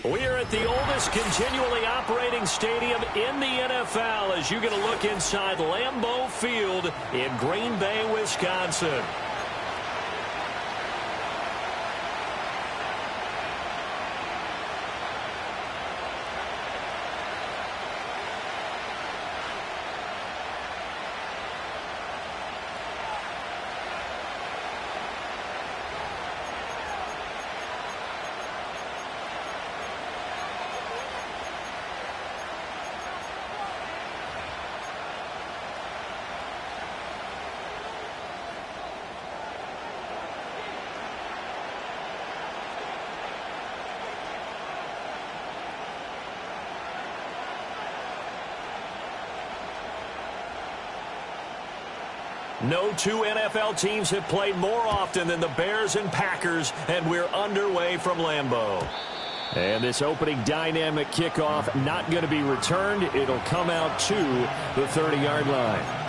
We are at the oldest continually operating stadium in the NFL as you get a look inside Lambeau Field in Green Bay, Wisconsin. No two NFL teams have played more often than the Bears and Packers, and we're underway from Lambeau. And this opening dynamic kickoff not going to be returned. It'll come out to the 30-yard line.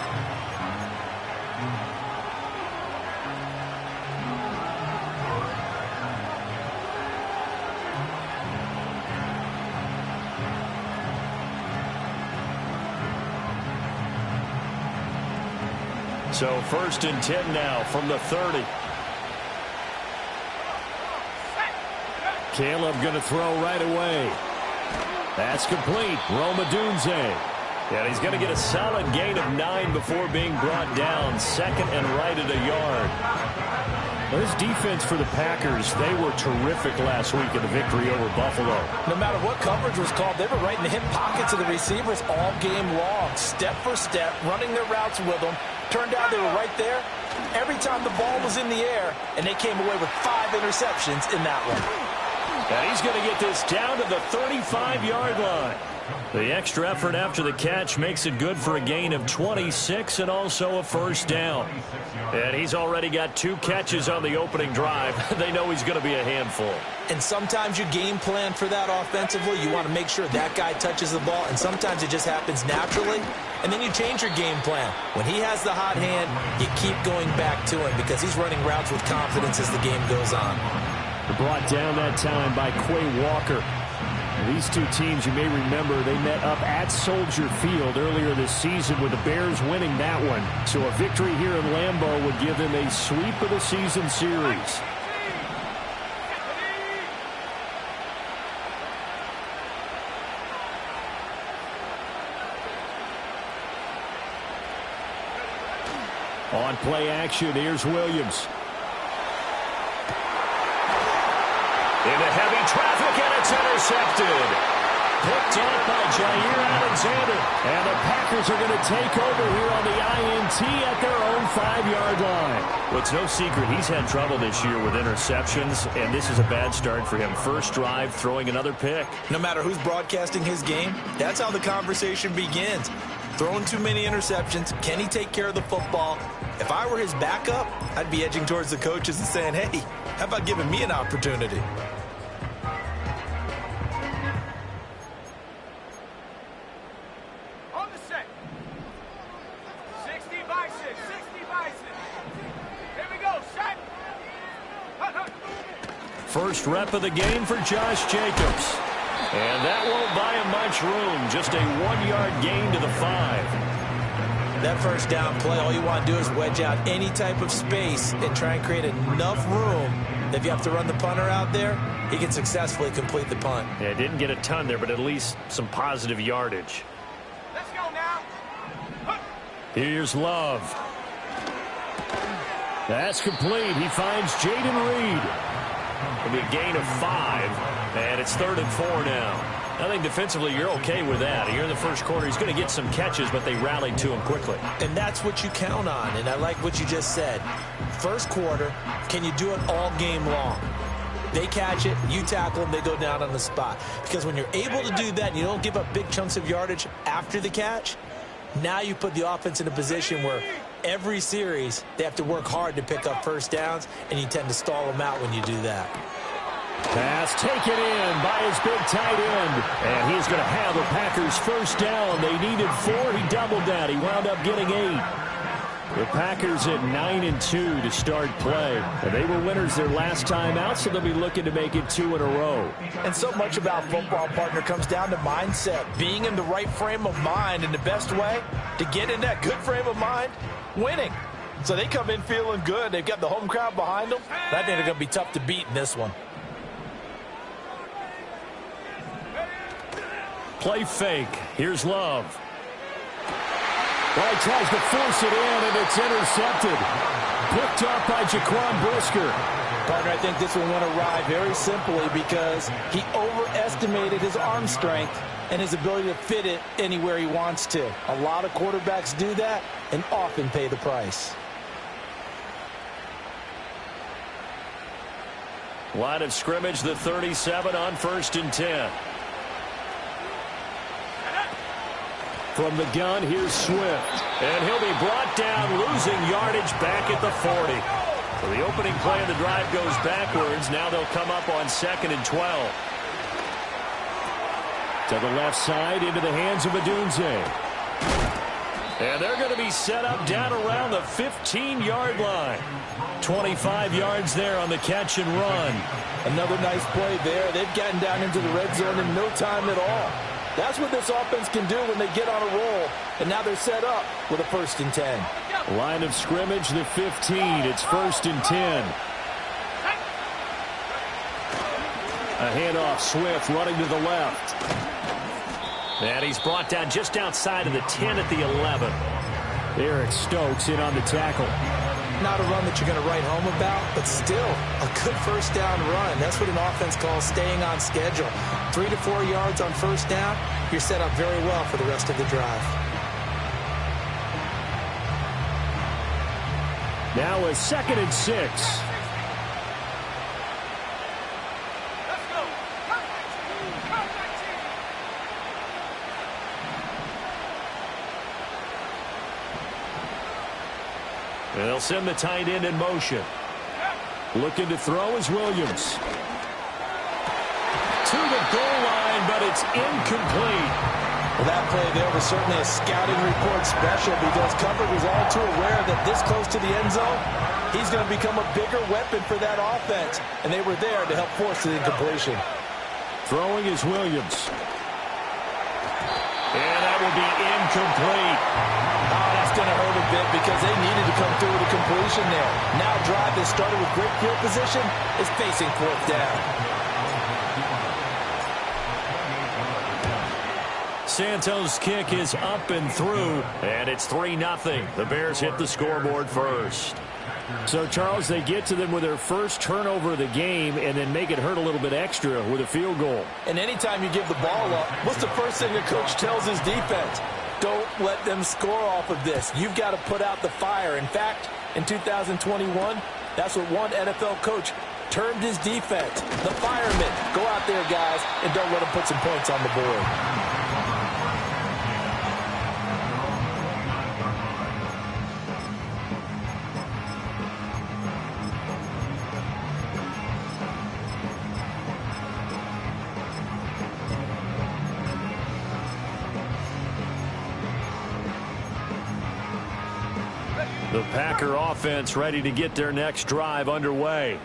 So 1st and 10 now from the 30. Caleb going to throw right away. That's complete. Rome Odunze. And he's going to get a solid gain of 9 before being brought down. 2nd and right at a yard. This defense for the Packers, they were terrific last week in the victory over Buffalo. No matter what coverage was called, they were right in the hip pockets of the receivers all game long. Step for step, running their routes with them. Turned out they were right there every time the ball was in the air, and they came away with 5 interceptions in that one. And he's going to get this down to the 35-yard line. The extra effort after the catch makes it good for a gain of 26 and also a 1st down. And he's already got 2 catches on the opening drive. They know he's going to be a handful. And sometimes you game plan for that offensively. You want to make sure that guy touches the ball, and sometimes it just happens naturally. And then you change your game plan. When he has the hot hand, you keep going back to him because he's running routes with confidence as the game goes on. Brought down that time by Quay Walker. These two teams, you may remember, they met up at Soldier Field earlier this season with the Bears winning that one. So a victory here in Lambeau would give them a sweep of the season series. On play action, here's Williams. Into heavy traffic, and it's intercepted. Picked up by Jair Alexander. And the Packers are going to take over here on the INT at their own 5-yard line. Well, it's no secret he's had trouble this year with interceptions, and this is a bad start for him. First drive, throwing another pick. No matter who's broadcasting his game, that's how the conversation begins. Throwing too many interceptions. Can he take care of the football? If I were his backup, I'd be edging towards the coaches and saying, hey, how about giving me an opportunity? On the set. 60 by 6. 60 by 6. Here we go. Set. First rep of the game for Josh Jacobs. And that won't buy him much room. Just a 1-yard gain to the 5. That first down play, all you want to do is wedge out any type of space and try and create enough room that if you have to run the punter out there, he can successfully complete the punt. Yeah, didn't get a ton there, but at least some positive yardage. Let's go now. Here's Love. That's complete. He finds Jaden Reed. It'll be a gain of 5, and it's 3rd and 4 now. I think defensively you're okay with that. Here in the first quarter, he's going to get some catches, but they rallied to him quickly. And that's what you count on, and I like what you just said. First quarter, can you do it all game long? They catch it, you tackle them, they go down on the spot. Because when you're able to do that and you don't give up big chunks of yardage after the catch, Now you put the offense in a position where every series they have to work hard to pick up first downs, and you tend to stall them out when you do that. Pass taken in by his big tight end. And he's going to have the Packers first down. They needed 4. He doubled that. He wound up getting 8. The Packers at 9-2 to start play. And they were winners their last time out, so they'll be looking to make it 2 in a row. And so much about football, partner, comes down to mindset. Being in the right frame of mind, and the best way to get in that good frame of mind, winning. So they come in feeling good. They've got the home crowd behind them. I think they're going to be tough to beat in this one. Play fake. Here's Love. Well, he tries to force it in, and it's intercepted. Picked up by Jaquan Brisker. Partner, I think this one went awry very simply because he overestimated his arm strength and his ability to fit it anywhere he wants to. A lot of quarterbacks do that and often pay the price. Line of scrimmage, the 37 on 1st and 10. From the gun, here's Swift. And he'll be brought down, losing yardage back at the 40. So the opening play of the drive goes backwards. Now they'll come up on 2nd and 12. To the left side, into the hands of Adunze. And they're going to be set up down around the 15-yard line. 25 yards there on the catch and run. Another nice play there. They've gotten down into the red zone in no time at all. That's what this offense can do when they get on a roll. And now they're set up with a 1st and 10. Line of scrimmage, the 15. It's 1st and 10. A handoff, Swift running to the left. And he's brought down just outside of the 10 at the 11. Eric Stokes in on the tackle. Not a run that you're going to write home about, but still a good first down run. That's what an offense calls staying on schedule. 3 to 4 yards on first down, you're set up very well for the rest of the drive. Now a 2nd and 6. They'll send the tight end in motion. Looking to throw is Williams. To the goal line, but it's incomplete. Well, that play there was certainly a scouting report special because Cover was all too aware that this close to the end zone, he's going to become a bigger weapon for that offense, and they were there to help force the incompletion. Throwing is Williams. And that will be incomplete. Oh, that's going to hurt a bit because they needed to come through with a completion there. Now a drive that started with great field position is facing 4th down. Santos' kick is up and through, and it's 3-0. The Bears hit the scoreboard first. So, Charles, they get to them with their first turnover of the game and then make it hurt a little bit extra with a field goal. And anytime you give the ball up, what's the first thing the coach tells his defense? Don't let them score off of this. You've got to put out the fire. In fact, in 2021, that's what one NFL coach termed his defense. The firemen. Go out there, guys, and don't let them put some points on the board. The Packer offense ready to get their next drive underway.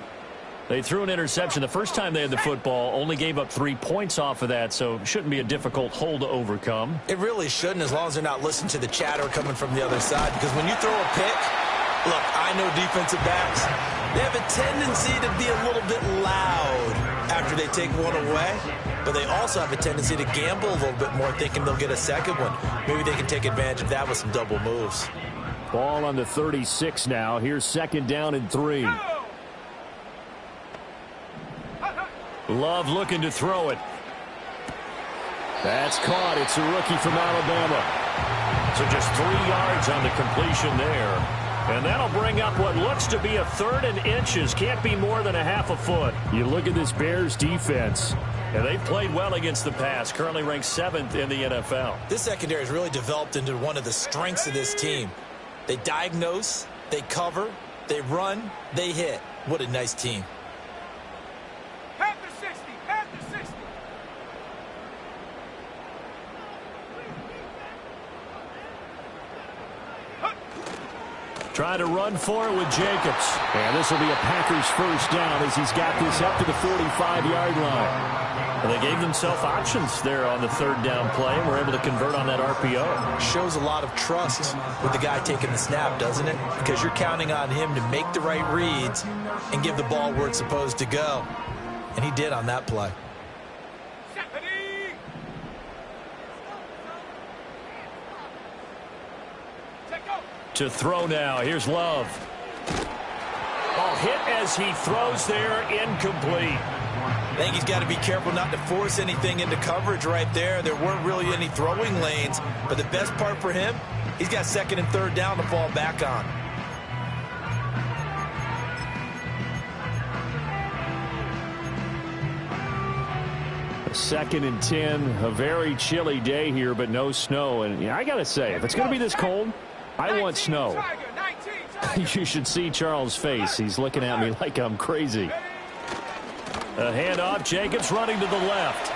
They threw an interception the first time they had the football, only gave up 3 points off of that, so it shouldn't be a difficult hole to overcome. It really shouldn't, as long as they're not listening to the chatter coming from the other side, because when you throw a pick, look, I know defensive backs, they have a tendency to be a little bit loud after they take one away, but they also have a tendency to gamble a little bit more, thinking they'll get a second one. Maybe they can take advantage of that with some double moves. Ball on the 36 now. Here's 2nd down and 3. Love looking to throw it. That's caught. It's a rookie from Alabama. So just 3 yards on the completion there. And that'll bring up what looks to be a 3rd and inches. Can't be more than a half a foot. You look at this Bears defense, and they've played well against the pass. Currently ranked 7th in the NFL. This secondary has really developed into one of the strengths of this team. They diagnose, they cover, they run, they hit. What a nice team. Half the 60, half the 60. Trying to run for it with Jacobs. And this will be a Packers first down as he's got this up to the 45-yard line. And they gave themselves options there on the 3rd down play and were able to convert on that RPO. Shows a lot of trust with the guy taking the snap, doesn't it? Because you're counting on him to make the right reads and give the ball where it's supposed to go. And he did on that play. To throw now. Here's Love. Ball hit as he throws there, incomplete. I think he's got to be careful not to force anything into coverage right there. There weren't really any throwing lanes, but the best part for him, he's got 2nd and 3rd down to fall back on. A 2nd and 10, a very chilly day here, but no snow. And I got to say, if it's going to be this cold, I want snow. You should see Charles' face. He's looking at me like I'm crazy. A handoff. Jacobs running to the left.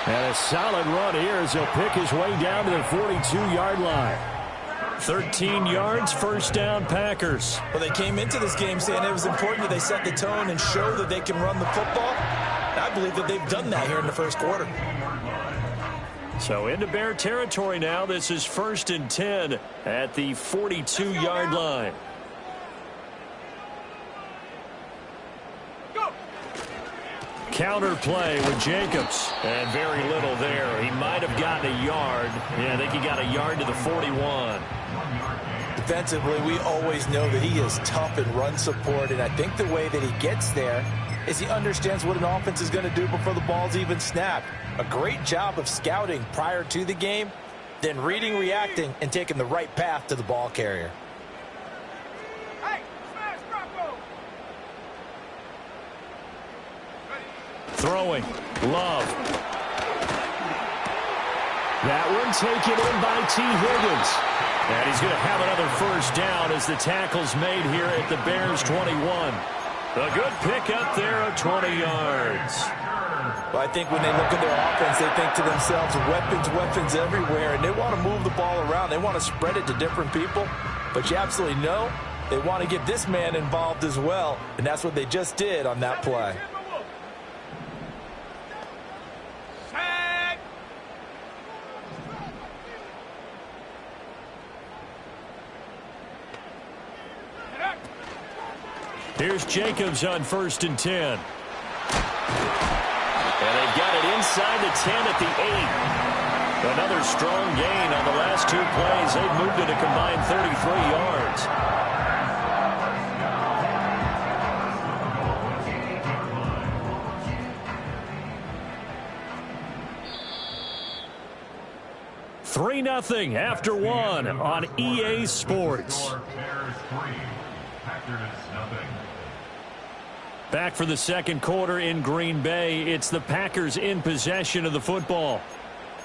And a solid run here as he'll pick his way down to the 42-yard line. 13 yards, first down, Packers. Well, they came into this game saying it was important that they set the tone and show that they can run the football. And I believe that they've done that here in the first quarter. So into Bear territory now. This is 1st and 10 at the 42-yard line. Counter play with Jacobs. And very little there. He might have gotten a yard. Yeah, I think he got a yard to the 41. Defensively, we always know that he is tough in run support. And I think the way that he gets there is he understands what an offense is going to do before the ball's even snapped. A great job of scouting prior to the game, then reading, reacting, and taking the right path to the ball carrier. Hey, smash Bronco. Throwing. Love. That one taken in by T. Higgins. And he's going to have another first down as the tackle's made here at the Bears 21. A good pickup there of 20 yards. Well, I think when they look at their offense, they think to themselves, weapons, weapons everywhere, and they want to move the ball around. They want to spread it to different people, but you absolutely know they want to get this man involved as well, and that's what they just did on that play. Here's Jacobs on 1st and 10. And they've got it inside the 10 at the 8. Another strong gain on the last 2 plays. They've moved it a combined 33 yards. $3-0 after 1 on EA Sports. Back for the second quarter in Green Bay. It's the Packers in possession of the football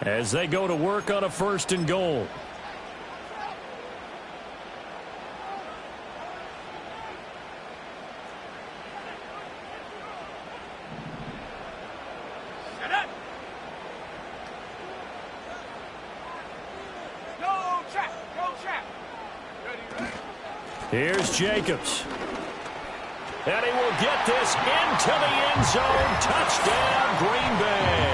as they go to work on a 1st and goal. Here's Jacobs. And he will get this into the end zone. Touchdown, Green Bay.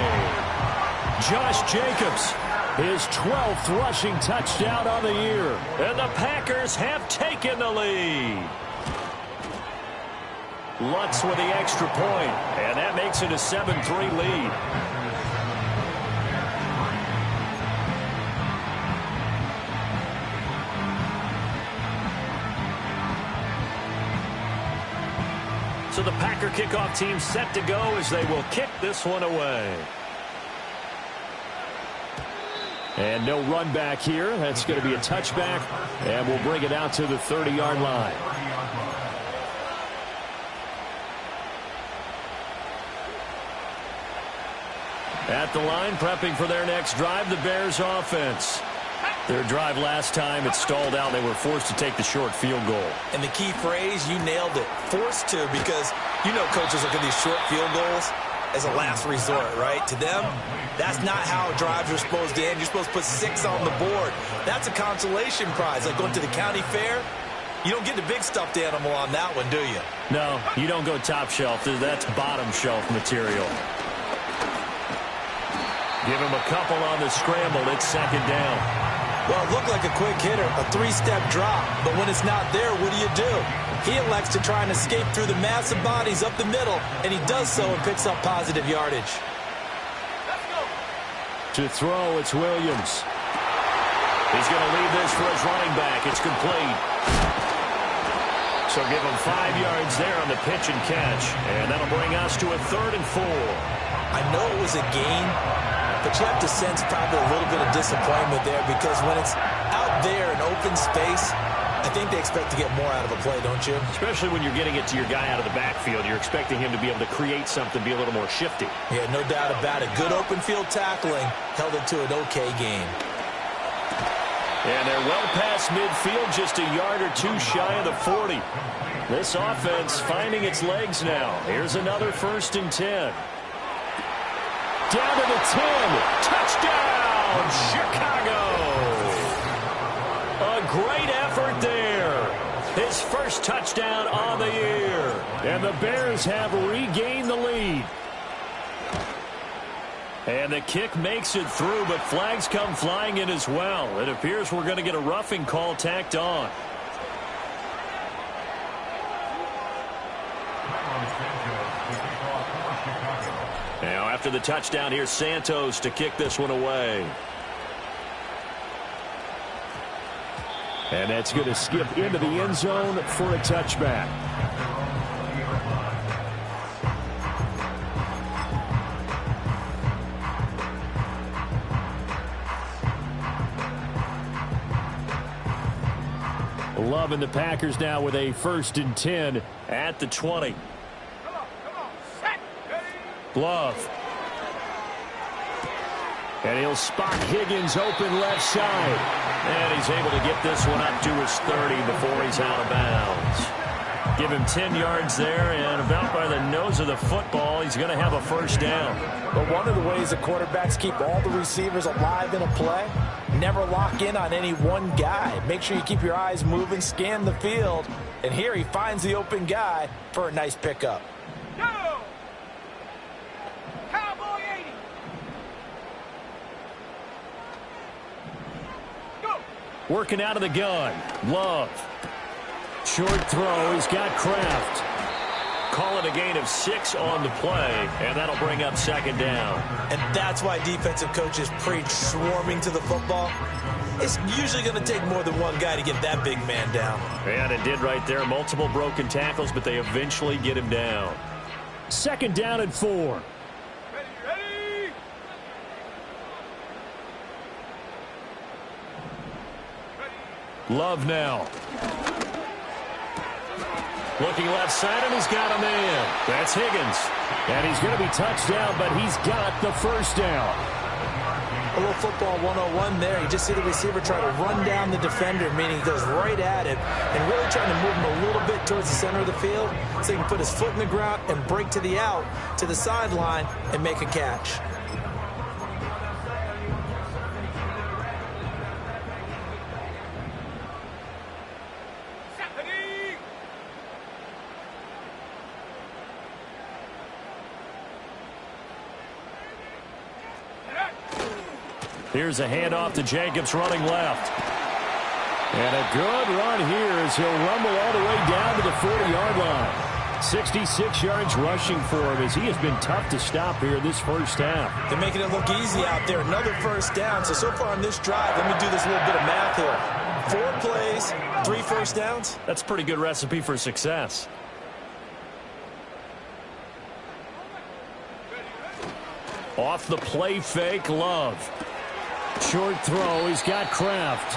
Josh Jacobs, his 12th rushing touchdown on the year. And the Packers have taken the lead. Lutz with the extra point, and that makes it a 7-3 lead. So the Packer kickoff team set to go as they will kick this one away. And no run back here. That's going to be a touchback, and we'll bring it out to the 30-yard line. At the line, prepping for their next drive, the Bears offense. Their drive last time, it stalled out. They were forced to take the short field goal. And the key phrase, you nailed it, forced to, because you know coaches look at these short field goals as a last resort, right? To them, that's not how drives are supposed to end. You're supposed to put 6 on the board. That's a consolation prize, like going to the county fair. You don't get the big stuffed animal on that one, do you? No, you don't go top shelf. That's bottom shelf material. Give him a couple on the scramble. It's second down. Well, it looked like a quick hitter, a 3-step drop. But when it's not there, what do? He elects to try and escape through the massive bodies up the middle, and he does so and picks up positive yardage. To throw, it's Williams. He's going to leave this for his running back. It's complete. So give him 5 yards there on the pitch and catch. And that'll bring us to a 3rd and 4. I know it was a gain, but you have to sense probably a little bit of disappointment there, because when it's out there in open space, I think they expect to get more out of a play, don't you? Especially when you're getting it to your guy out of the backfield. You're expecting him to be able to create something, be a little more shifty. Yeah, no doubt about it. Good open field tackling held it to an okay game. And they're well past midfield, just a yard or 2 shy of the 40. This offense finding its legs now. Here's another 1st and 10. Down to the 10. Touchdown, Chicago. A great effort there. His first touchdown on the year. And the Bears have regained the lead. And the kick makes it through, but flags come flying in as well. It appears we're going to get a roughing call tacked on. Now after the touchdown, here's Santos to kick this one away. And that's going to skip into the end zone for a touchback. Love and the Packers now with a 1st and 10 at the 20. Love. And he'll spot Higgins open left side. And he's able to get this one up to his 30 before he's out of bounds. Give him 10 yards there, and about by the nose of the football, he's going to have a 1st down. But one of the ways the quarterbacks keep all the receivers alive in a play, never lock in on any one guy. Make sure you keep your eyes moving, scan the field. And here he finds the open guy for a nice pickup. Working out of the gun. Love. Short throw. He's got Kraft. Call it a gain of 6 on the play, and that'll bring up 2nd down. And that's why defensive coaches preach swarming to the football. It's usually going to take more than one guy to get that big man down. And it did right there. Multiple broken tackles, but they eventually get him down. 2nd down and 4. Love now. Looking left side, and he's got a man. That's Higgins. And he's going to be touched down, but he's got the 1st down. A little football 101 there. You just see the receiver try to run down the defender, meaning he goes right at it, and really trying to move him a little bit towards the center of the field so he can put his foot in the ground and break to the out, to the sideline, and make a catch. Here's a handoff to Jacobs running left. And a good run here as he'll rumble all the way down to the 40-yard line. 66 yards rushing for him as he has been tough to stop here this 1st half. They're making it look easy out there. Another 1st down. So far on this drive, let me do this little bit of math here. 4 plays, 3 1st downs. That's a pretty good recipe for success. Off the play fake, Love. Short throw. He's got Kraft.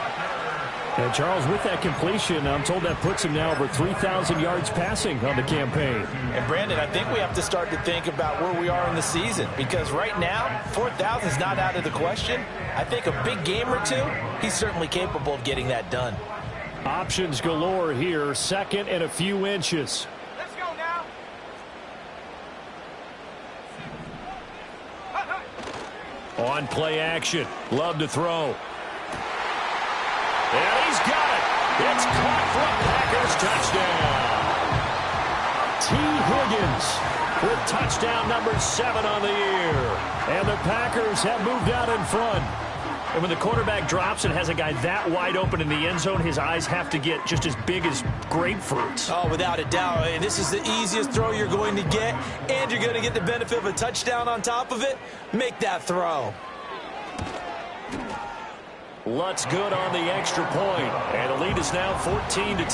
And Charles, with that completion, I'm told that puts him now over 3,000 yards passing on the campaign. And Brandon, I think we have to start to think about where we are in the season, because right now, 4,000 is not out of the question. I think a big game or two, he's certainly capable of getting that done. Options galore here. Second and a few inches. Let's go now. On play action. Love to throw. And he's got it. It's caught for a Packers touchdown. T. Higgins with touchdown number 7 on the year. And the Packers have moved out in front. And when the quarterback drops and has a guy that wide open in the end zone, his eyes have to get just as big as grapefruits. Oh, without a doubt. And this is the easiest throw you're going to get, and you're going to get the benefit of a touchdown on top of it. Make that throw. Lutz good on the extra point, and the lead is now 14-10.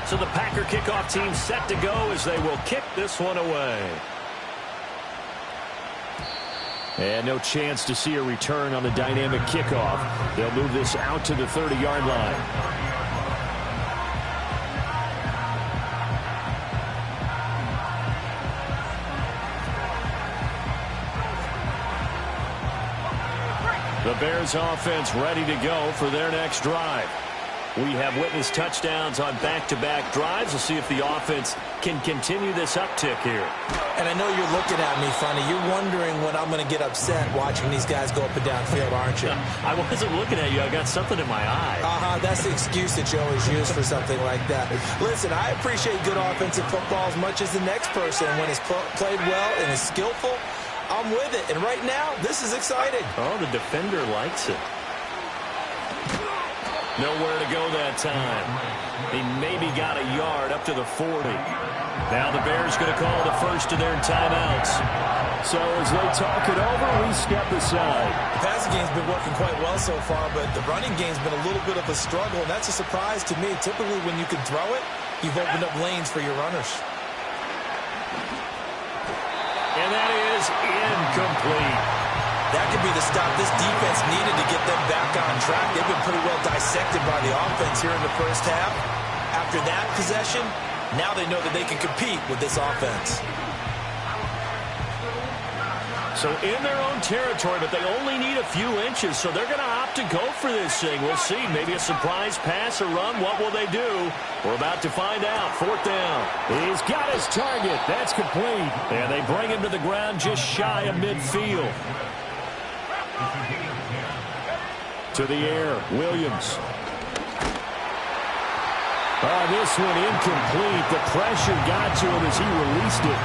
So the Packer kickoff team set to go as they will kick this one away. And no chance to see a return on the dynamic kickoff. They'll move this out to the 30-yard line. The Bears offense ready to go for their next drive. We have witnessed touchdowns on back-to-back drives. We'll see if the offense can continue this uptick here. And I know you're looking at me funny. You're wondering when I'm going to get upset watching these guys go up and down field, aren't you? I wasn't looking at you. I got something in my eye. That's the excuse that you always use for something like that. Listen, I appreciate good offensive football as much as the next person. When it's played well and is skillful, I'm with it. And right now, this is exciting. Oh, the defender likes it. Nowhere to go that time. He maybe got a yard up to the 40. Now the Bears going to call the first of their timeouts. So as they talk it over, we step aside. The passing game's been working quite well so far, but the running game's been a little bit of a struggle, and that's a surprise to me. Typically, when you can throw it, you've opened up lanes for your runners. And that is incomplete. That could be the stop this defense needed to get them back on track. They've been pretty well dissected by the offense here in the first half. After that possession, now they know that they can compete with this offense. So in their own territory, but they only need a few inches, so they're going to opt to go for this thing. We'll see. Maybe a surprise pass or run. What will they do? We're about to find out. 4th down. He's got his target. That's complete. And they bring him to the ground just shy of midfield. To the air, Williams. This one incomplete. The pressure got to him as he released it.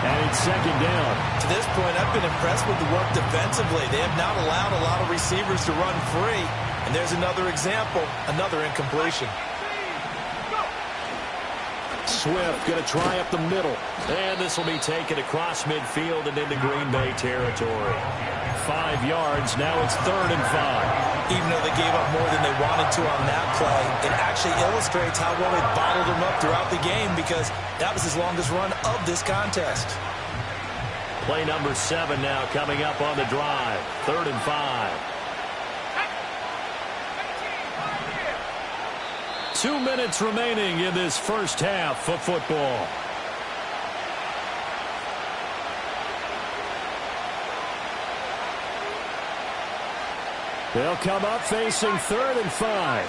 And it's 2nd down. To this point, I've been impressed with the work defensively. They have not allowed a lot of receivers to run free. And there's another example, another incompletion. Swift going to try up the middle. And this will be taken across midfield and into Green Bay territory. 5 yards. Now it's 3rd and 5. Even though they gave up more than they wanted to on that play, it actually illustrates how well they bottled them up throughout the game, because that was his longest run of this contest. Play number 7 now coming up on the drive. 3rd and 5. 2 minutes remaining in this first half of football. They'll come up facing 3rd and 5.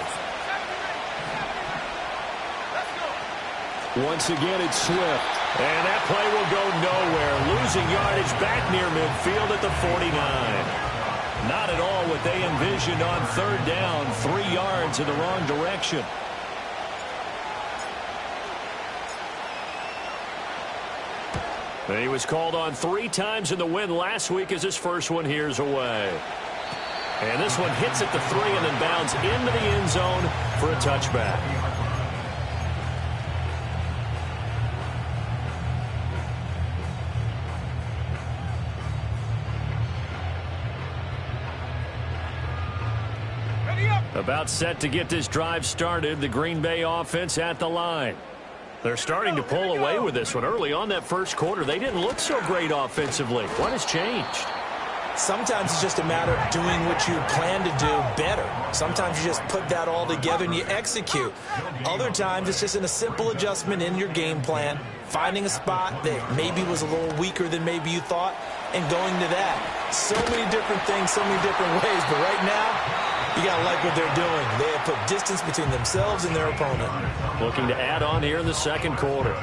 Once again, it's Swift. And that play will go nowhere. Losing yardage back near midfield at the 49. Not at all what they envisioned on 3rd down. 3 yards in the wrong direction. He was called on 3 times in the win last week as his first one here's away. And this one hits at the 3 and then bounds into the end zone for a touchback. Ready up. About set to get this drive started. The Green Bay offense at the line. They're starting to pull away with this one. Early on that first quarter, they didn't look so great offensively. What has changed? Sometimes it's just a matter of doing what you plan to do better. Sometimes you just put that all together and you execute. Other times it's just in a simple adjustment in your game plan, finding a spot that maybe was a little weaker than maybe you thought, and going to that. So many different things, so many different ways, but right now, you got to like what they're doing. They have put distance between themselves and their opponent. Looking to add on here in the second quarter.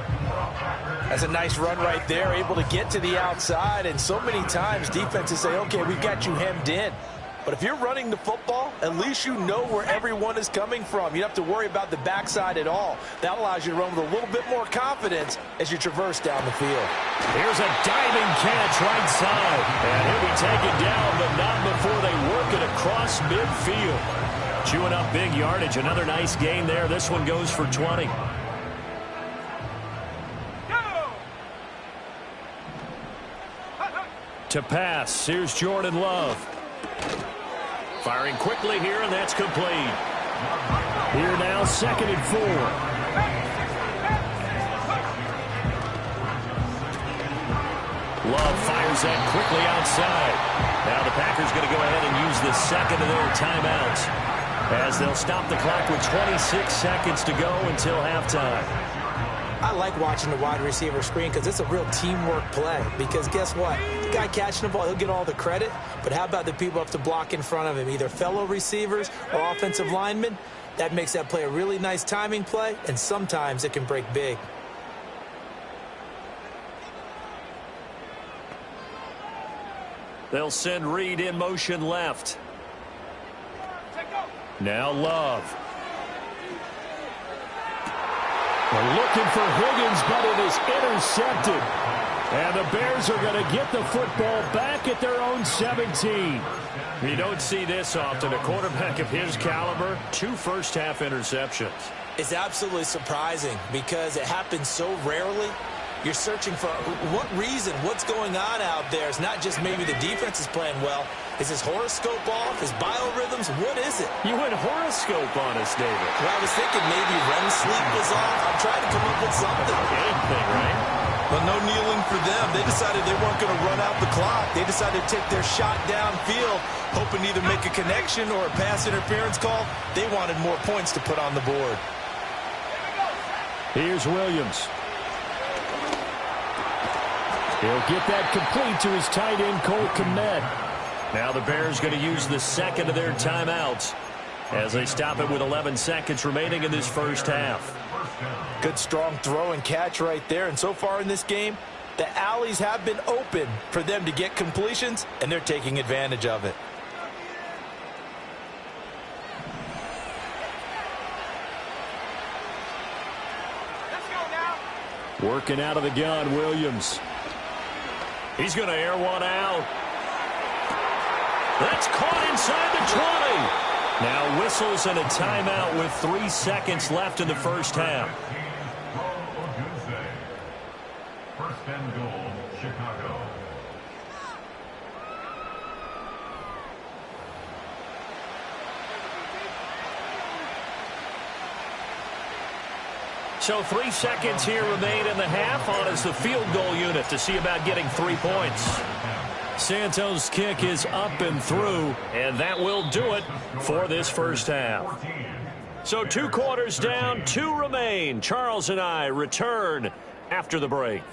That's a nice run right there, able to get to the outside, and so many times defenses say, okay, we've got you hemmed in. But if you're running the football, at least you know where everyone is coming from. You don't have to worry about the backside at all. That allows you to run with a little bit more confidence as you traverse down the field. Here's a diving catch right side. And he'll be taken down, but not before they work it across midfield. Chewing up big yardage. Another nice gain there. This one goes for 20. To pass, here's Jordan Love. Firing quickly here, and that's complete. Here now, 2nd and 4. Love fires that quickly outside. Now the Packers going to go ahead and use the second of their timeouts as they'll stop the clock with 26 seconds to go until halftime. I like watching the wide receiver screen because it's a real teamwork play. Because guess what? The guy catching the ball, he'll get all the credit. But how about the people up to block in front of him, either fellow receivers or offensive linemen? That makes that play a really nice timing play, and sometimes it can break big. They'll send Reed in motion left. Now Love. They're looking for Higgins, but it is intercepted. And the Bears are going to get the football back at their own 17. You don't see this often. A quarterback of his caliber, 2 first-half interceptions. It's absolutely surprising because it happens so rarely. You're searching for what reason, what's going on out there. It's not just maybe the defense is playing well. Is his horoscope off? His biorhythms? What is it? You went horoscope on us, David. Well, I was thinking maybe REM sleep was off. I'm trying to come up with something. Anything, right? Well, no kneeling for them. They decided they weren't going to run out the clock. They decided to take their shot downfield, hoping to either make a connection or a pass interference call. They wanted more points to put on the board. Here's Williams. He'll get that complete to his tight end, Cole Kmet. Now the Bears going to use the second of their timeouts as they stop it with 11 seconds remaining in this first half. Good strong throw and catch right there. And so far in this game, the alleys have been open for them to get completions, and they're taking advantage of it. Let's go now. Working out of the gun, Williams. He's going to air one out. That's caught inside the 20. Now whistles and a timeout with 3 seconds left in the first half. First and goal, Chicago. So 3 seconds here remain in the half. On is the field goal unit to see about getting 3 points. Santos' kick is up and through, and that will do it for this first half. So 2 quarters down, 2 remain. Charles and I return after the break.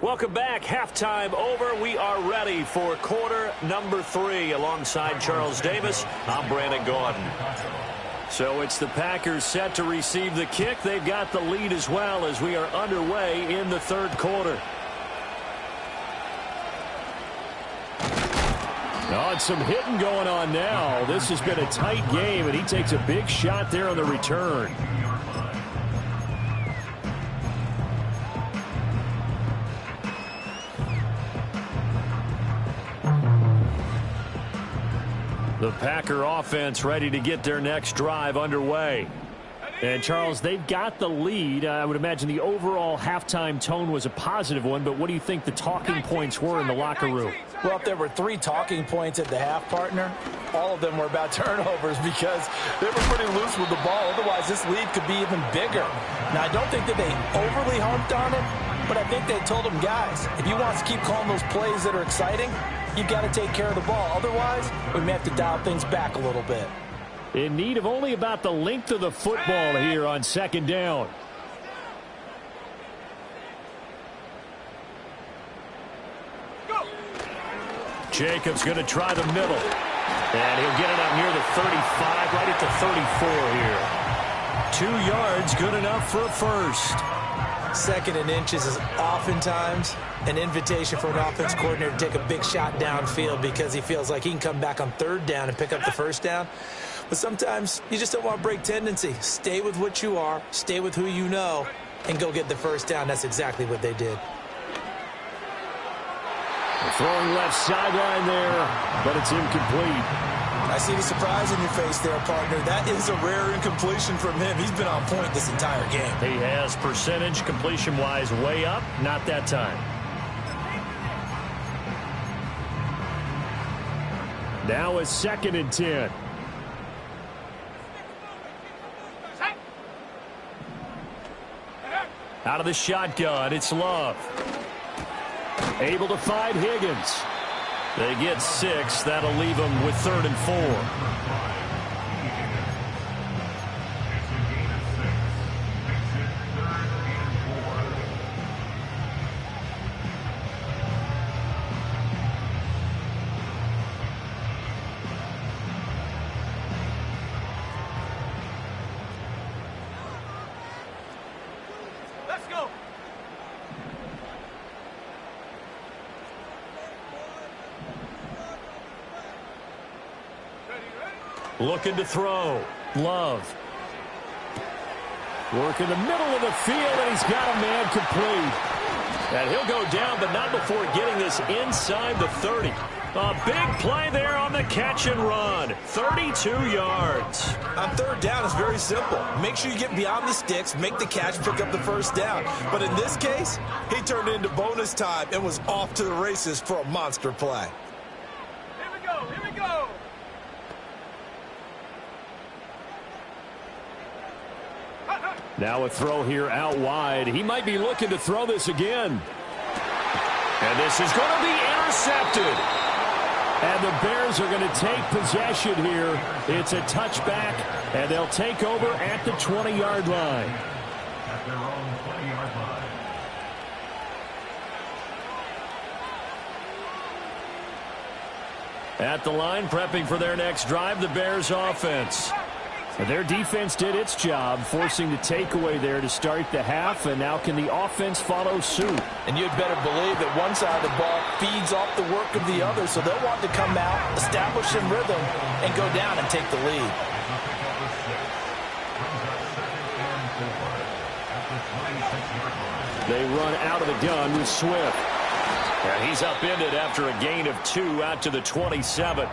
Welcome back. Halftime over. We are ready for quarter number 3. Alongside Charles Davis, I'm Brandon Gordon. So it's the Packers set to receive the kick. They've got the lead as well as we are underway in the third quarter. Oh, and some hitting going on now. This has been a tight game, and he takes a big shot there on the return. The Packer offense ready to get their next drive underway. And, Charles, they've got the lead. I would imagine the overall halftime tone was a positive one, but what do you think the talking points were in the locker room? Well, if there were 3 talking points at the half, partner, all of them were about turnovers because they were pretty loose with the ball. Otherwise, this lead could be even bigger. Now, I don't think that they overly harped on it, but I think they told them, guys, if you want to keep calling those plays that are exciting, you've got to take care of the ball. Otherwise, we may have to dial things back a little bit. In need of only about the length of the football here on second down. Go. Jacobs going to try the middle. And he'll get it up near the 35, right at the 34 here. 2 yards, good enough for a first. 2nd and inches is oftentimes an invitation for an offense coordinator to take a big shot downfield because he feels like he can come back on 3rd down and pick up the first down. But sometimes you just don't want to break tendency. Stay with what you are, stay with who you know, and go get the first down. That's exactly what they did. Throwing left sideline there, but it's incomplete. I see the surprise in your face there, partner. That is a rare incompletion from him. He's been on point this entire game. He has percentage completion-wise way up, not that time. Now it's 2nd and 10. Out of the shotgun, it's Love. Able to find Higgins. They get 6. That'll leave them with 3rd and 4. Let's go. Looking to throw. Love. Work in the middle of the field, and he's got a man complete. And he'll go down, but not before getting this inside the 30. A big play there on the catch and run. 32 yards. On 3rd down, it's very simple. Make sure you get beyond the sticks, make the catch, pick up the first down. But in this case, he turned it into bonus time and was off to the races for a monster play. Here we go. Here we go. Now a throw here out wide. He might be looking to throw this again. And this is going to be intercepted. And the Bears are going to take possession here. It's a touchback, and they'll take over at the 20-yard line. At their own 20-yard line. At the line, prepping for their next drive, the Bears offense. Their defense did its job, forcing the takeaway there to start the half, and now can the offense follow suit? And you'd better believe that one side of the ball feeds off the work of the other, so they'll want to come out, establish some rhythm, and go down and take the lead. They run out of the gun with Swift. And he's upended after a gain of 2 out to the 27.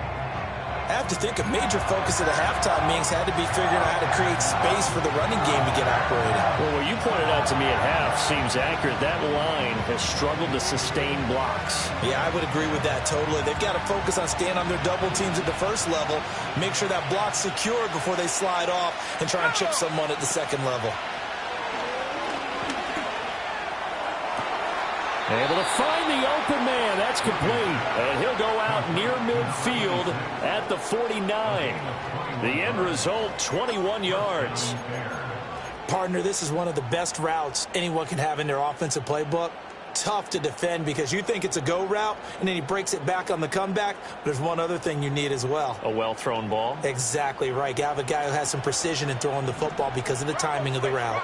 I have to think a major focus of the halftime meetings had to be figuring out how to create space for the running game to get operating. Well, what you pointed out to me at half seems accurate. That line has struggled to sustain blocks. Yeah, I would agree with that totally. They've got to focus on staying on their double teams at the first level, make sure that block's secured before they slide off and try and chip someone at the second level. Able to find the open man. That's complete. And he'll go out near midfield at the 49. The end result, 21 yards. Partner, this is one of the best routes anyone can have in their offensive playbook. Tough to defend because you think it's a go route, and then he breaks it back on the comeback. But there's one other thing you need as well. A well-thrown ball. Exactly right. You have a guy who has some precision in throwing the football because of the timing of the route.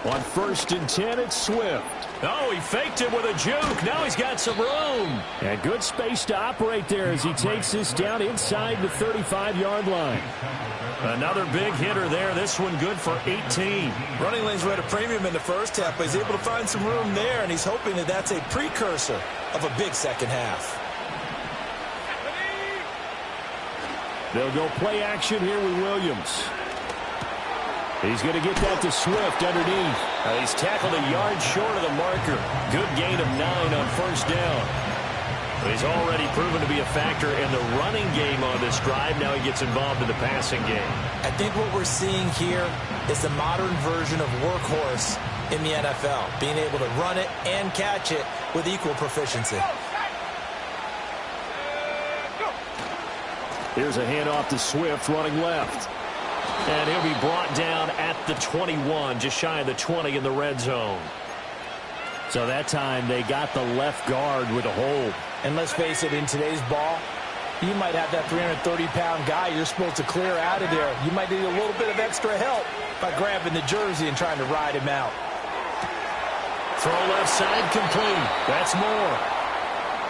On 1st and 10, it's Swift. Oh, he faked it with a juke. Now he's got some room. And good space to operate there as he takes this down inside the 35-yard line. Another big hitter there. This one good for 18. Running lanes were at a premium in the first half, but he's able to find some room there, and he's hoping that that's a precursor of a big second half. They'll go play action here with Williams. He's going to get that to Swift underneath. He's tackled a yard short of the marker. Good gain of 9 on first down. He's already proven to be a factor in the running game on this drive. Now he gets involved in the passing game. I think what we're seeing here is the modern version of workhorse in the NFL, being able to run it and catch it with equal proficiency. Here's a handoff to Swift running left. And he'll be brought down at the 21, just shy of the 20 in the red zone. So that time they got the left guard with a hold. And let's face it, in today's ball, you might have that 330-pound guy you're supposed to clear out of there. You might need a little bit of extra help by grabbing the jersey and trying to ride him out. Throw left side complete. That's more.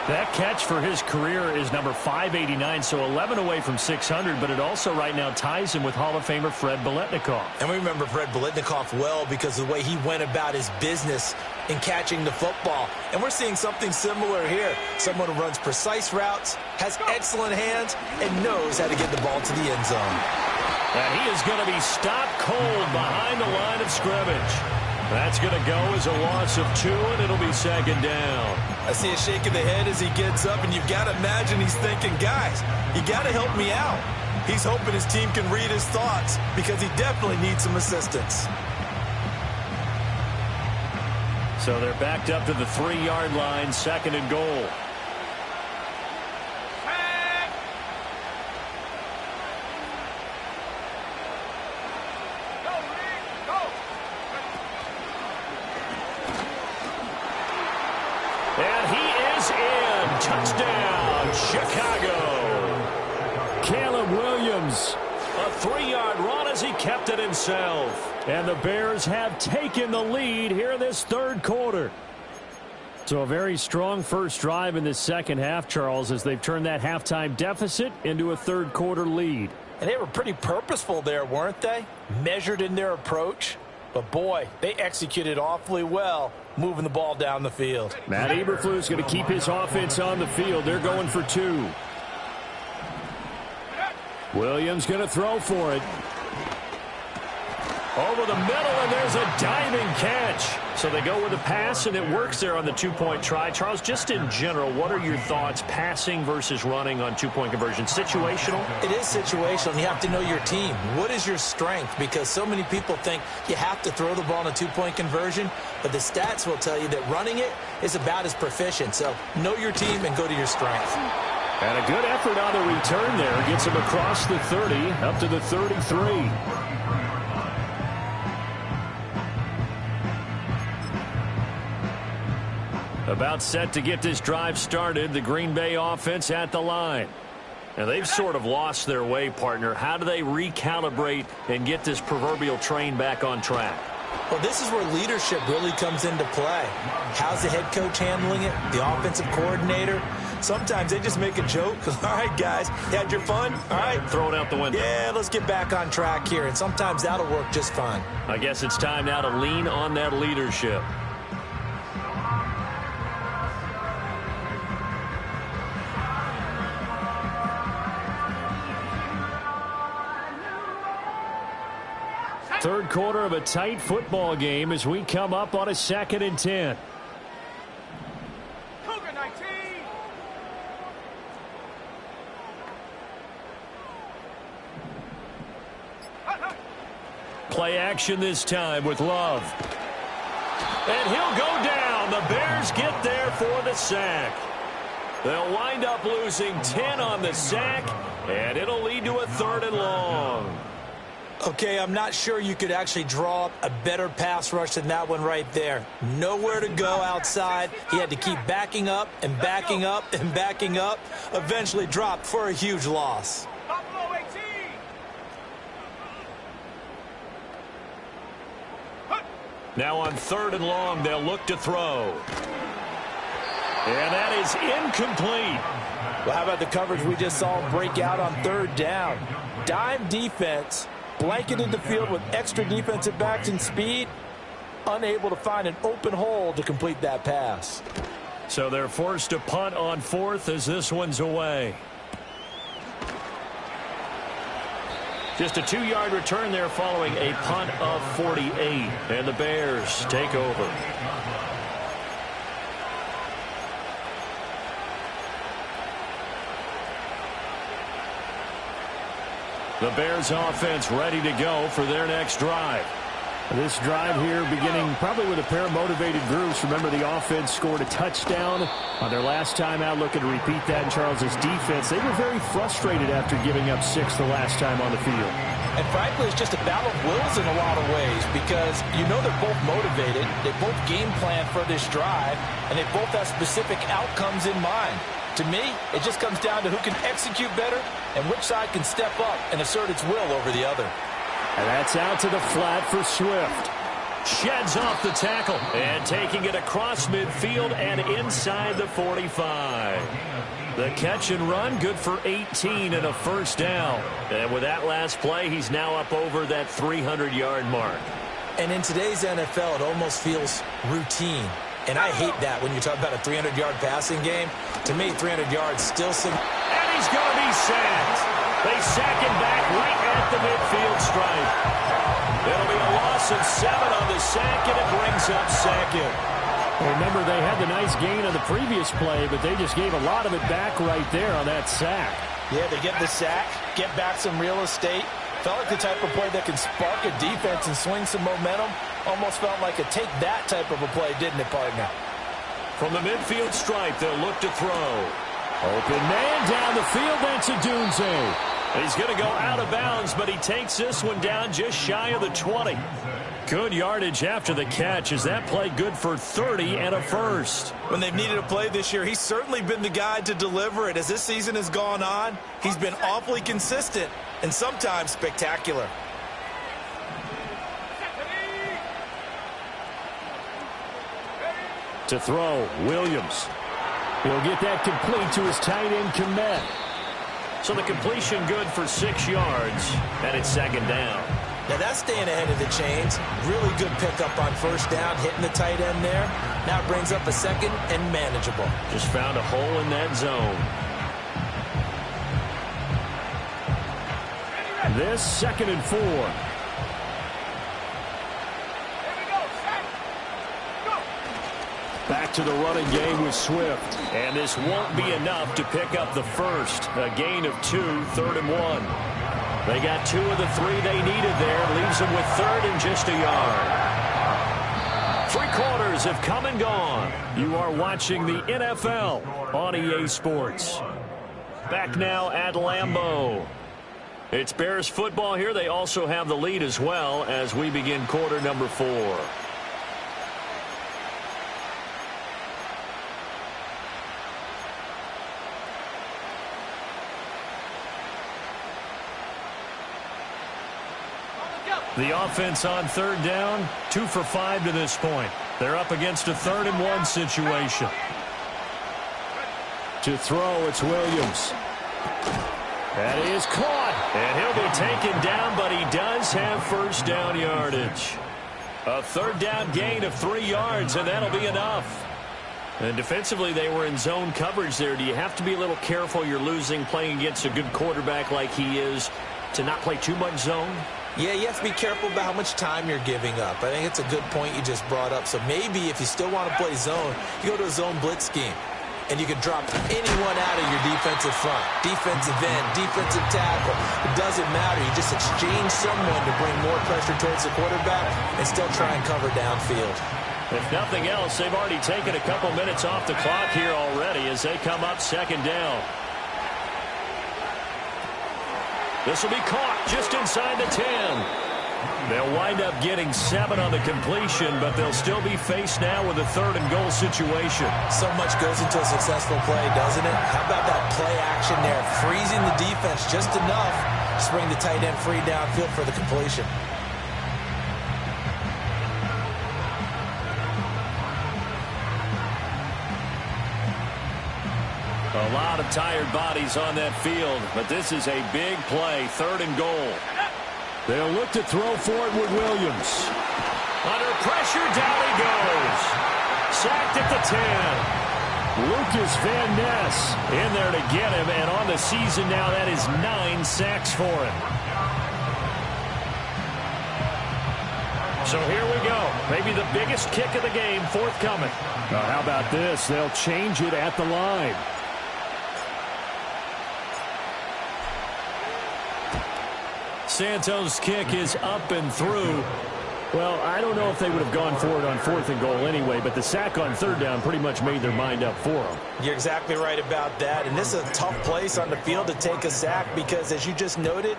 That catch for his career is number 589, so 11 away from 600, but it also right now ties him with Hall of Famer Fred Biletnikoff. And we remember Fred Biletnikoff well because of the way he went about his business in catching the football. And we're seeing something similar here. Someone who runs precise routes, has excellent hands, and knows how to get the ball to the end zone. And he is going to be stopped cold behind the line of scrimmage. That's going to go as a loss of 2, and it'll be second down. I see a shake of the head as he gets up, and you've got to imagine he's thinking, guys, you got to help me out. He's hoping his team can read his thoughts because he definitely needs some assistance. So they're backed up to the 3-yard line, second and goal. And he is in. Touchdown, Chicago. Caleb Williams, a 3-yard run as he kept it himself. And the Bears have taken the lead here in this third quarter. So a very strong first drive in the second half, Charles, as they've turned that halftime deficit into a third quarter lead. And they were pretty purposeful there, weren't they? Measured in their approach. But, boy, they executed awfully well moving the ball down the field. Matt Eberflus going to keep his offense on the field. They're going for 2. Williams going to throw for it. Over the middle, and there's a diving catch. So they go with a pass, and it works there on the 2-point try. Charles, just in general, what are your thoughts passing versus running on 2-point conversion? Situational? It is situational, and you have to know your team. What is your strength? Because so many people think you have to throw the ball in a 2-point conversion, but the stats will tell you that running it is about as proficient. So know your team and go to your strength. And a good effort on the return there. Gets him across the 30, up to the 33. About set to get this drive started, the Green Bay offense at the line. Now, they've sort of lost their way, partner. How do they recalibrate and get this proverbial train back on track? Well, this is where leadership really comes into play. How's the head coach handling it? The offensive coordinator? Sometimes they just make a joke. All right, guys, you had your fun? All right. Throw it out the window. Yeah, let's get back on track here. And sometimes that'll work just fine. I guess it's time now to lean on that leadership. Third quarter of a tight football game as we come up on a 2nd and 10. Cougar 19. Play action this time with Love. And he'll go down. The Bears get there for the sack. They'll wind up losing 10 on the sack, and it'll lead to a 3rd and long. Okay, I'm not sure you could actually draw up a better pass rush than that one right there. Nowhere to go outside. He had to keep backing up and backing up and backing up. Eventually dropped for a huge loss. Buffalo 18. Now on 3rd and long, they'll look to throw. And that is incomplete. Well, how about the coverage we just saw break out on 3rd down? Dime defense. Blanketed the field with extra defensive backs and speed, unable to find an open hole to complete that pass. So they're forced to punt on 4th as this one's away. Just a 2-yard return there following a punt of 48. And the Bears take over. The Bears offense ready to go for their next drive. This drive here beginning probably with a pair of motivated groups. Remember, the offense scored a touchdown on their last time out. Looking to repeat that in Charles's defense. They were very frustrated after giving up 6 the last time on the field. And frankly, it's just a battle of wills in a lot of ways because you know they're both motivated. They both game plan for this drive, and they both have specific outcomes in mind. To me, it just comes down to who can execute better and which side can step up and assert its will over the other. And that's out to the flat for Swift. Sheds off the tackle and taking it across midfield and inside the 45. The catch and run, good for 18 and a first down. And with that last play, he's now up over that 300-yard mark. And in today's NFL, it almost feels routine. And I hate that when you talk about a 300-yard passing game. To me, 300 yards still... And he's going to be sacked. They sack him back right at the midfield stripe. It'll be a loss of 7 on the sack, and it brings up second. Remember, they had the nice gain on the previous play, but they just gave a lot of it back right there on that sack. Yeah, they get the sack, get back some real estate. Felt like the type of play that can spark a defense and swing some momentum. Almost felt like a take that type of a play, didn't it, partner? From the midfield stripe, they'll look to throw. Open man down the field, that's Adunze. He's going to go out of bounds, but he takes this one down just shy of the 20. Good yardage after the catch. Is that play good for 30 and a first? When they've needed a play this year, he's certainly been the guy to deliver it. As this season has gone on, he's been awfully consistent and sometimes spectacular. To throw, Williams. He'll get that complete to his tight end, Komet. So the completion good for 6 yards, and it's second down. Now that's staying ahead of the chains. Really good pickup on first down, hitting the tight end there. Now it brings up a second and manageable. Just found a hole in that zone. This 2nd and 4. Back to the running game with Swift. And this won't be enough to pick up the first. A gain of 2, 3rd and 1. They got 2 of the 3 they needed there. Leaves them with 3rd and just a yard. 3 quarters have come and gone. You are watching the NFL on EA Sports. Back now at Lambeau. It's Bears football here. They also have the lead as well as we begin quarter number 4. The offense on 3rd down, 2 for 5 to this point. They're up against a 3rd and 1 situation. To throw, it's Williams. That is caught. And he'll be taken down, but he does have first down yardage. A 3rd down gain of 3 yards, and that'll be enough. And defensively, they were in zone coverage there. Do you have to be a little careful you're losing playing against a good quarterback like he is to not play too much zone? Yeah, you have to be careful about how much time you're giving up. I think it's a good point you just brought up. So maybe if you still want to play zone, you go to a zone blitz scheme. And you can drop anyone out of your defensive front. Defensive end, defensive tackle. It doesn't matter. You just exchange someone to bring more pressure towards the quarterback and still try and cover downfield. If nothing else, they've already taken a couple minutes off the clock here already as they come up 2nd down. This will be caught just inside the 10. They'll wind up getting 7 on the completion, but they'll still be faced now with a 3rd and goal situation. So much goes into a successful play, doesn't it? How about that play action there? Freezing the defense just enough to bring the tight end free downfield for the completion. A lot of tired bodies on that field, but this is a big play, 3rd and goal. They'll look to throw for it with Williams. Under pressure, down he goes. Sacked at the 10. Lucas Van Ness in there to get him, and on the season now, that is 9 sacks for him. So here we go. Maybe the biggest kick of the game forthcoming. How about this? They'll change it at the line. Santos' kick is up and through. Well, I don't know if they would have gone for it on 4th and goal anyway, but the sack on 3rd down pretty much made their mind up for them. You're exactly right about that, and this is a tough place on the field to take a sack because, as you just noted,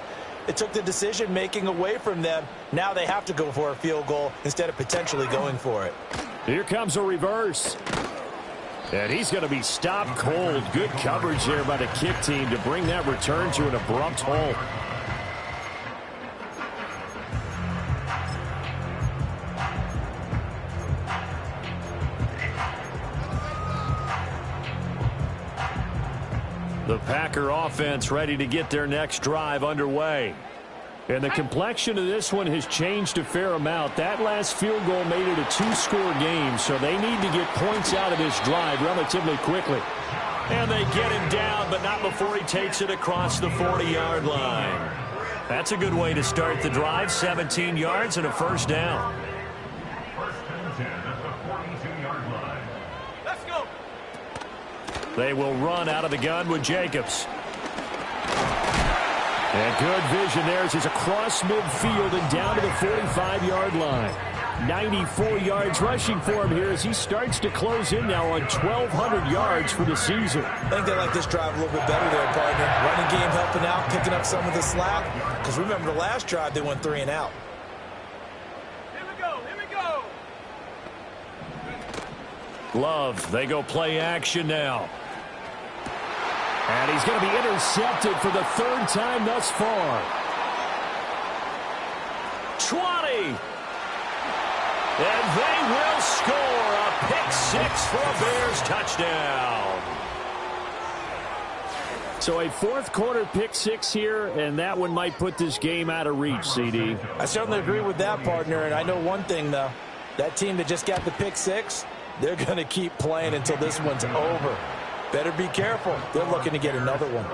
it took the decision-making away from them. Now they have to go for a field goal instead of potentially going for it. Here comes a reverse. And he's going to be stopped cold. Good coverage there by the kick team to bring that return to an abrupt halt. The Packer offense ready to get their next drive underway. And the complexion of this one has changed a fair amount. That last field goal made it a 2-score game, so they need to get points out of this drive relatively quickly. And they get him down, but not before he takes it across the 40-yard line. That's a good way to start the drive. 17 yards and a first down. First and 10 at the 42-yard line. Let's go. They will run out of the gun with Jacobs. And good vision there as he's across midfield and down to the 45-yard line. 94 yards rushing for him here as he starts to close in now on 1,200 yards for the season. I think they like this drive a little bit better there, partner. Running game helping out, picking up some of the slack. Because remember, the last drive, they went 3 and out. Here we go. Here we go. Love, they go play action now. And he's going to be intercepted for the 3rd time thus far. 20. And they will score a pick 6 for a Bears touchdown. So a 4th quarter pick 6 here, and that one might put this game out of reach, CD. I certainly agree with that, partner. And I know one thing, though. That team that just got the pick 6, they're going to keep playing until this one's over. Better be careful. They're looking to get another one.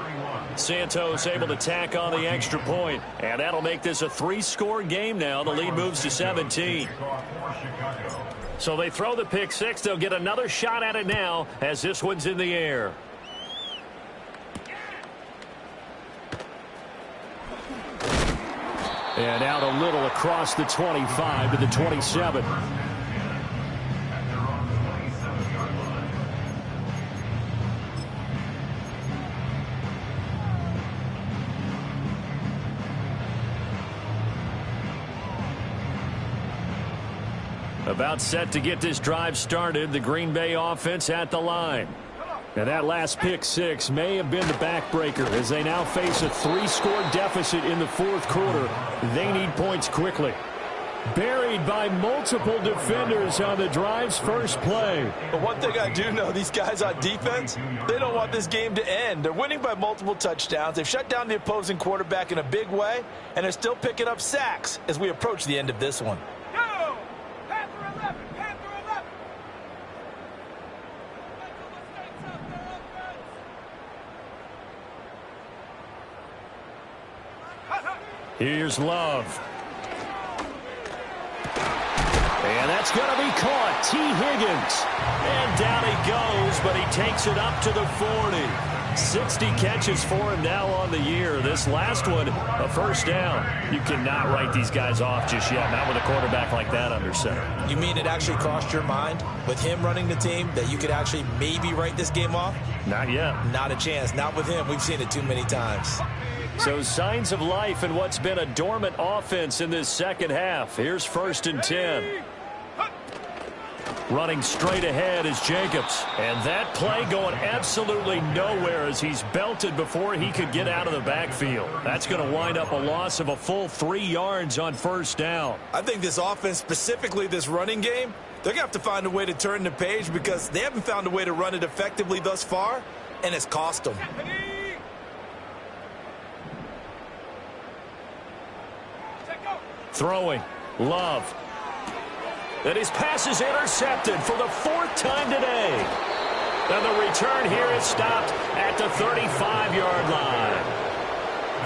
Santos able to tack on the extra point, and that'll make this a 3-score game now. The lead moves to 17. So they throw the pick 6. They'll get another shot at it now as this one's in the air. And out a little across the 25 to the 27. About set to get this drive started. The Green Bay offense at the line. And that last pick 6 may have been the backbreaker as they now face a 3-score deficit in the 4th quarter. They need points quickly. Buried by multiple defenders on the drive's first play. But one thing I do know, these guys on defense, they don't want this game to end. They're winning by multiple touchdowns. They've shut down the opposing quarterback in a big way, and they're still picking up sacks as we approach the end of this one. Go. Panther 11. Panther 11. Here's Love. And that's going to be caught. T. Higgins. And down he goes, but he takes it up to the 40. 60 catches for him now on the year. This last one, a first down. You cannot write these guys off just yet, not with a quarterback like that under center. You mean it actually crossed your mind with him running the team that you could actually maybe write this game off? Not yet. Not a chance. Not with him. We've seen it too many times. So signs of life in what's been a dormant offense in this second half. Here's 1st and 10. Running straight ahead is Jacobs. And that play going absolutely nowhere as he's belted before he could get out of the backfield. That's going to wind up a loss of a full 3 yards on first down. I think this offense, specifically this running game, they're going to have to find a way to turn the page because they haven't found a way to run it effectively thus far, and it's cost them. Throwing. Love. And his pass is intercepted for the 4th time today. And the return here is stopped at the 35-yard line.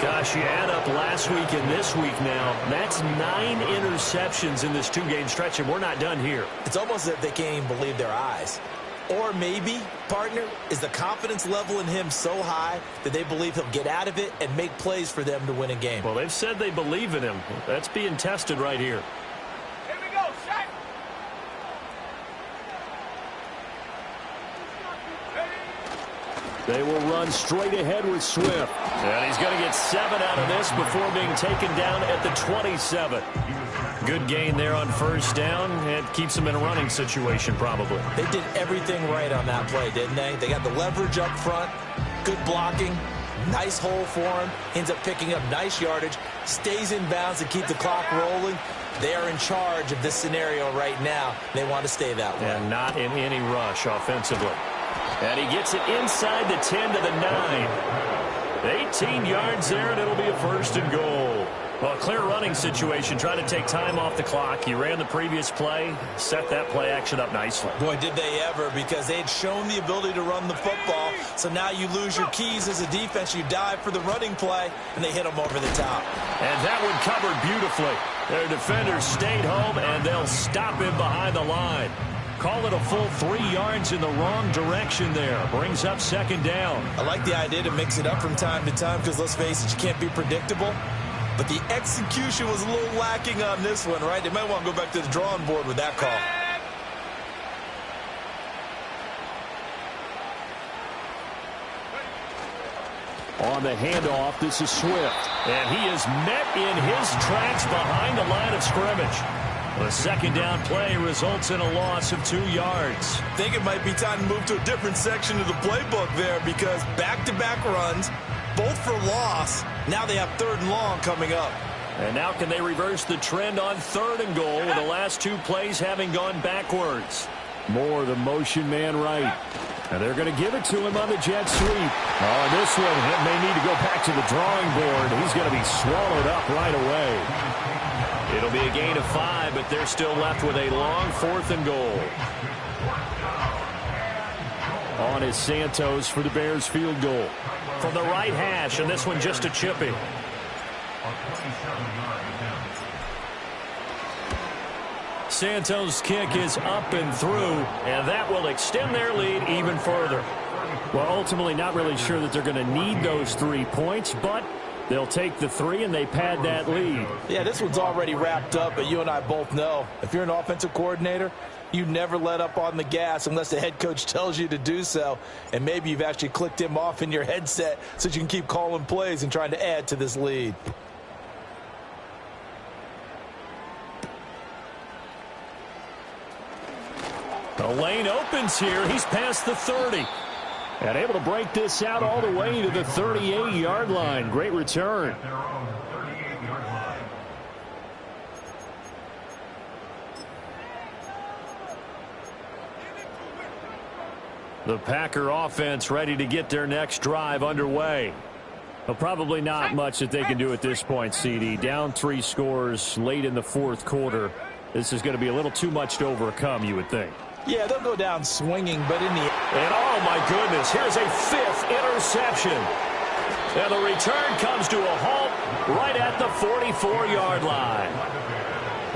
Gosh, you add up last week and this week now. That's 9 interceptions in this 2-game stretch, and we're not done here. It's almost as if they can't even believe their eyes. Or maybe, partner, is the confidence level in him so high that they believe he'll get out of it and make plays for them to win a game. Well, they've said they believe in him. That's being tested right here. Here we go, shot. They will run straight ahead with Swift. And he's going to get 7 out of this before being taken down at the 27. Good gain there on first down. It keeps him in a running situation probably. They did everything right on that play, didn't they? They got the leverage up front, good blocking, nice hole for him, ends up picking up nice yardage, stays in bounds to keep the clock rolling. They are in charge of this scenario right now. They want to stay that way. And not in any rush offensively. And he gets it inside the 10 to the 9. 18 yards there, and it'll be a first and goal. Well, a clear running situation, trying to take time off the clock. You ran the previous play, set that play action up nicely. Boy, did they ever, because they had shown the ability to run the football. So now you lose your keys as a defense. You dive for the running play, and they hit them over the top. And that one covered beautifully. Their defenders stayed home, and they'll stop him behind the line. Call it a full 3 yards in the wrong direction there. Brings up second down. I like the idea to mix it up from time to time because, let's face it, you can't be predictable. But the execution was a little lacking on this one, right? They might want to go back to the drawing board with that call. On the handoff, this is Swift. And he is met in his tracks behind the line of scrimmage. The second down play results in a loss of 2 yards. I think it might be time to move to a different section of the playbook there because back-to-back runs, both for loss. Now they have 3rd and long coming up. And now can they reverse the trend on 3rd and goal with the last 2 plays having gone backwards? More the motion man right. And they're going to give it to him on the jet sweep. Oh, this one may need to go back to the drawing board. He's going to be swallowed up right away. It'll be a gain of 5, but they're still left with a long 4th and goal. On is Santos for the Bears field goal. From the right hash, and this one just a chippy. Santos' kick is up and through, and that will extend their lead even further. Well, ultimately not really sure that they're going to need those 3 points, but they'll take the 3 and they pad that lead. Yeah, this one's already wrapped up, but you and I both know if you're an offensive coordinator, you never let up on the gas unless the head coach tells you to do so. And maybe you've actually clicked him off in your headset so you can keep calling plays and trying to add to this lead. The lane opens here. He's past the 30. And able to break this out all the way to the 38-yard line. Great return. The Packer offense ready to get their next drive underway. Well, probably not much that they can do at this point, CD. Down 3 scores late in the 4th quarter. This is going to be a little too much to overcome, you would think. Yeah, they'll go down swinging, but in the... And oh my goodness, here's a 5th interception. And the return comes to a halt right at the 44-yard line.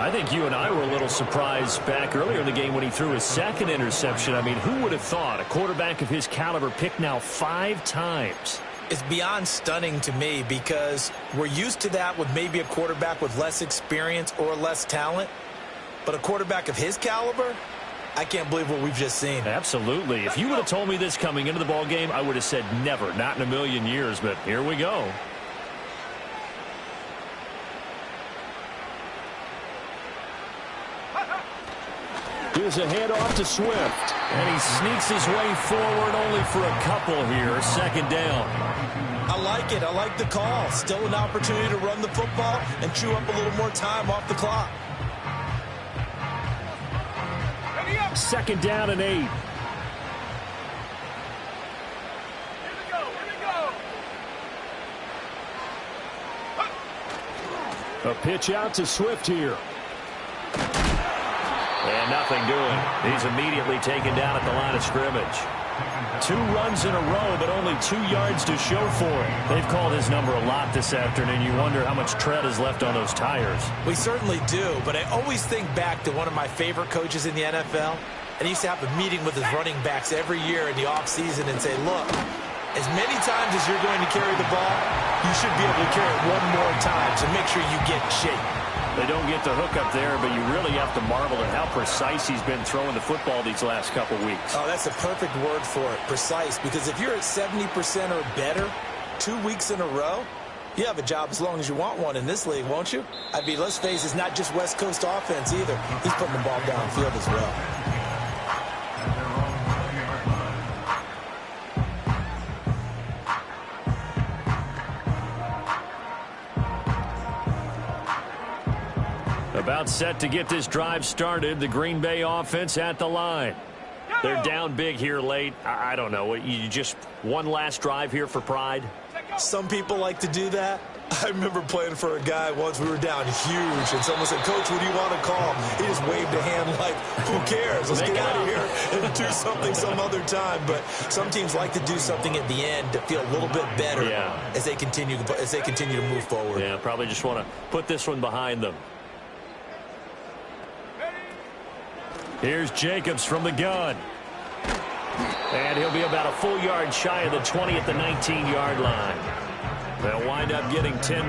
I think you and I were a little surprised back earlier in the game when he threw his 2nd interception. I mean, who would have thought a quarterback of his caliber picked now 5 times? It's beyond stunning to me because we're used to that with maybe a quarterback with less experience or less talent. But a quarterback of his caliber, I can't believe what we've just seen. Absolutely. If you would have told me this coming into the ball game, I would have said never, not in a million years. But here we go. Here's a handoff to Swift. And he sneaks his way forward only for a couple here. 2nd down. I like it. I like the call. Still an opportunity to run the football and chew up a little more time off the clock. 2nd down and 8. Here we go. A pitch out to Swift here. And nothing doing. He's immediately taken down at the line of scrimmage. 2 runs in a row, but only 2 yards to show for it. They've called his number a lot this afternoon. You wonder how much tread is left on those tires. We certainly do, but I always think back to one of my favorite coaches in the NFL, and he used to have a meeting with his running backs every year in the offseason and say, look, as many times as you're going to carry the ball, you should be able to carry it one more time, so make sure you get in shape. They don't get the hook up there, but you really have to marvel at how precise he's been throwing the football these last couple weeks. Oh, that's the perfect word for it, precise, because if you're at 70% or better 2 weeks in a row, you have a job as long as you want one in this league, won't you? I mean, let's face it, it's not just West Coast offense either. He's putting the ball downfield as well. About set to get this drive started. The Green Bay offense at the line. They're down big here late. I don't know. You just one last drive here for pride? Some people like to do that. I remember playing for a guy once. We were down huge, and someone said, Coach, what do you want to call? He just waved a hand like, who cares? Let's get out of here and do something some other time. But some teams like to do something at the end to feel a little bit better as they continue to move forward. Yeah, probably just want to put this one behind them. Here's Jacobs from the gun. And he'll be about a full yard shy of the 20 at the 19-yard line. They'll wind up getting 10